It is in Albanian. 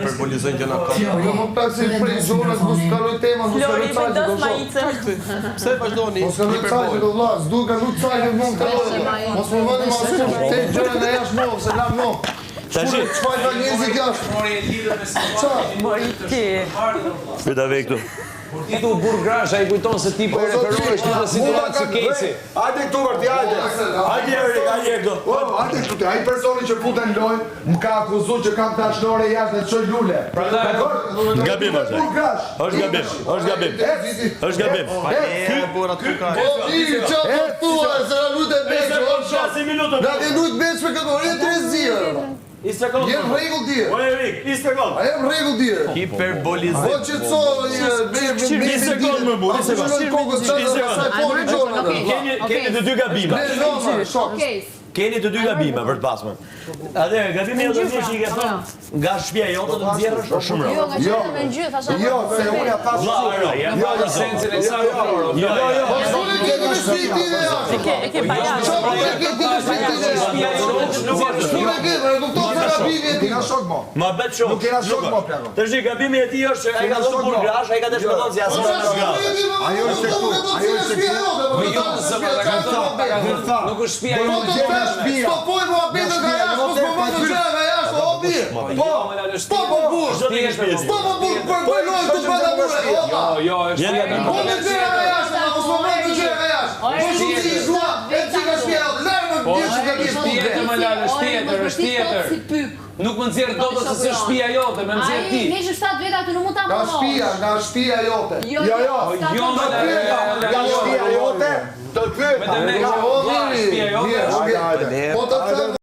hiperbolizojnë gjëna ka. Jo, më pak se prej zonës mos kaloj tema, mos kaloj cajtë do shoh. Pse vazhdoni? Mos kaloj cajtë do vllaz, duhet kalu cajtë mund të kaloj. Mos më vëni mos te gjëra në jashtë mos, se lam no. Tashi, çfarë ka njerëzit jashtë? Mori e lidhur me si Mori ti. Pyeta ve këtu. Ti tu burgrasha I kujton se ti po e referohesh në situatë si keci. Hajde këtu vërti, hajde. Hajde Erik, hajde këtu. Hajde këtu, ai personi që futen lojë, më ka akuzuar që kam tashnore jashtë të çoj lule. Gabim është. Është gabim, është gabim. Është gabim. Ky bora këtu ka. O ti çfarë thua, se na lutet beç, o shoh. 5 minuta. Na ke lut beç me këto, e 3 zierë. Instagram. Jem rregull dia. O Erik, Instagram. A jem rregull dia. Hiperbolizim. Po qetso, me sekond më burr, Keni të dy gabime. Keni të dy gabime për të pasme. Atëherë, gabimi do të jesh I ke thënë nga shtëpia jote të nxjerrësh o shumë Jo, nga çfarë me ngjyrë thashë. Jo, se unë ja thash. Ja licencën e kësaj Floro. Jo. Po unë ke të shpiti ja. E ke bajash. Çfarë ke të shpiti ja? Unë ke, kupton se gabimi e ti. Na shok mo. Ma bet shok. Nuk kena shok mo plako. Tash gabimi e tij është ai ka dhënë burgrash, ai ka dashur të thonë se Ajo është këtu, ajo është këtu. Nuk është shtëpia Stopoj mua betën nga jashtë, mos më vënë gjëra nga jashtë, o birë. Po burr. Bëj lojë të bëna burrë. Jo, është Po me gjëra nga jashtë, mos më vënë gjëra nga jashtë. Po shumë ti zua, e çika shtëpia, lërë më bie që ke tjetër më lart, është tjetër. Nuk më nxjerr dot se është shtëpia jote, më nxjerr ti. Ne 7 veta tu nuk mund ta marrësh. Nga shtëpia jote. Jo, Nga shtëpia jote. Të pyet. Po të them